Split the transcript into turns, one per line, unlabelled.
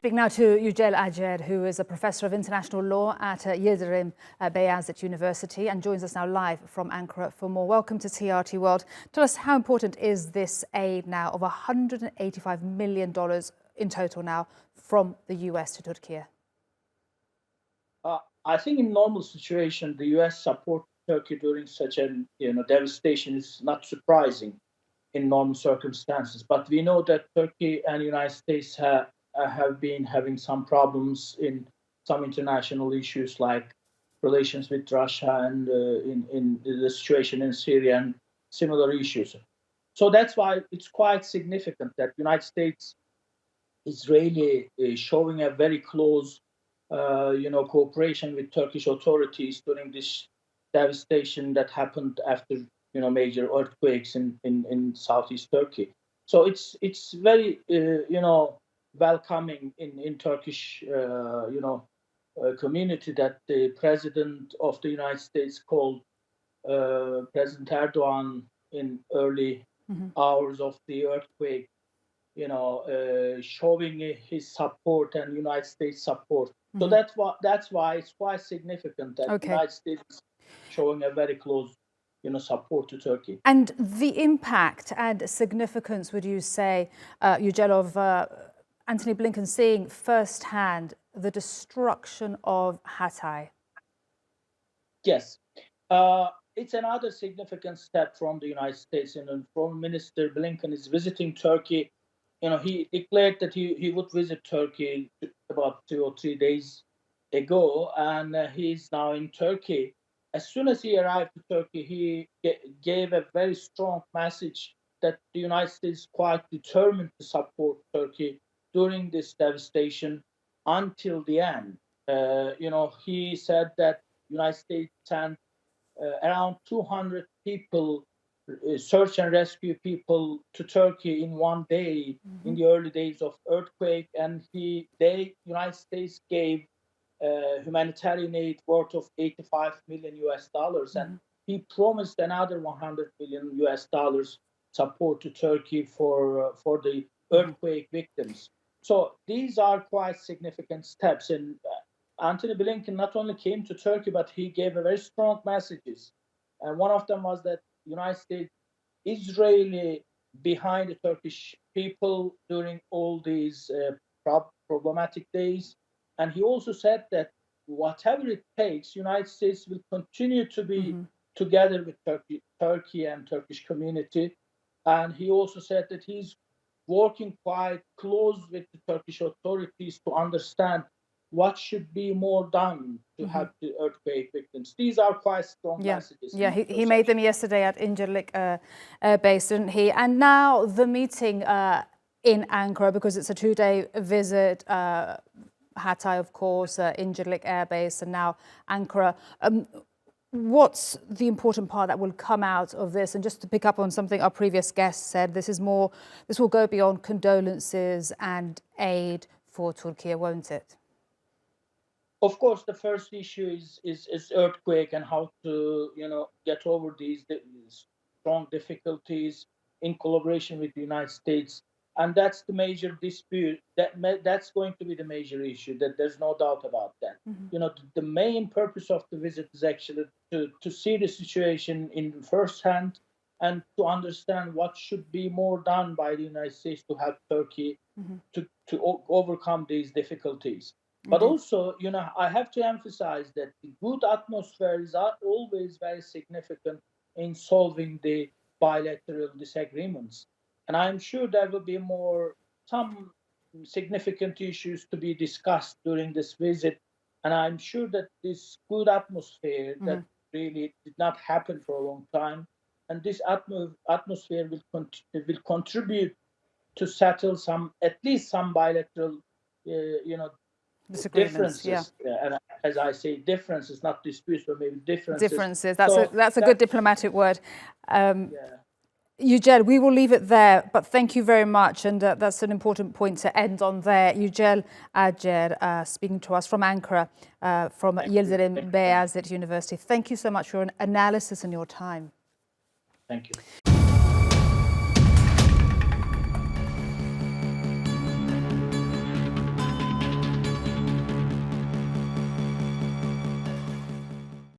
Speaking now to Yucel Acer, who is a professor of international law at Yıldırım Beyazıt University and joins us now live from Ankara for more. Welcome to TRT World. Tell us, how important is this aid now of $185 million in total now from the US to Turkiye?
I think in normal situation, the US support Turkey during such a devastation is not surprising in normal circumstances. But we know that Turkey and the United States have been having some problems in some international issues like relations with Russia and in the situation in Syria and similar issues. So that's why it's quite significant that the United States is really showing a very close cooperation with Turkish authorities during this devastation that happened after major earthquakes in southeast Turkey. So it's very welcoming in Turkish community that the president of the United States called President Erdogan in early hours of the earthquake, showing his support and United States support. So that's why it's quite significant that the United States is showing a very close support to Turkey.
And the impact and significance, would you say, Yucel, of Antony Blinken seeing firsthand the destruction of Hatay?
Yes. It's another significant step from the United States. Foreign Minister Blinken is visiting Turkey. He declared that he would visit Turkey about 2 or 3 days ago, and he's now in Turkey. As soon as he arrived to Turkey, he gave a very strong message that the United States is quite determined to support Turkey during this devastation until the end. He said that the United States sent around 200 people, search and rescue people, to Turkey in one day in the early days of earthquake, and the United States gave humanitarian aid worth of $85 million, and he promised another $100 million support to Turkey for the earthquake victims. So these are quite significant steps. And Antony Blinken not only came to Turkey, but he gave a very strong messages. And one of them was that the United States is really behind the Turkish people during all these problematic days. And he also said that whatever it takes, the United States will continue to be together with Turkey and Turkish community. And he also said that he's working quite close with the Turkish authorities to understand what should be more done to help the earthquake victims. These are quite strong messages.
Yeah, he made them yesterday at Incirlik Air Base, didn't he? And now the meeting in Ankara, because it's a 2-day visit, Hatay, of course, Incirlik Air Base, and now Ankara. What's the important part that will come out of this? And just to pick up on something our previous guest said, this will go beyond condolences and aid for Turkey, won't it?
Of course, the first issue is earthquake and how to get over these strong difficulties in collaboration with the United States. And that's the major dispute. That's going to be the major issue. That there's no doubt about that. The main purpose of the visit is actually to see the situation in firsthand and to understand what should be more done by the United States to help Turkey to overcome these difficulties. But also, I have to emphasize that the good atmosphere is always very significant in solving the bilateral disagreements. And I'm sure there will be some significant issues to be discussed during this visit. And I'm sure that this good atmosphere that really did not happen for a long time, and this atmosphere will contribute to settle at least some bilateral, differences. And as I say, differences, not disputes, but maybe differences.
Differences. That's a good diplomatic word. Yucel, we will leave it there, but thank you very much, and that's an important point to end on there. Yucel Acer, speaking to us from Ankara, from Yıldırım Beyazıt University. Thank you so much for your analysis and your time.
Thank you.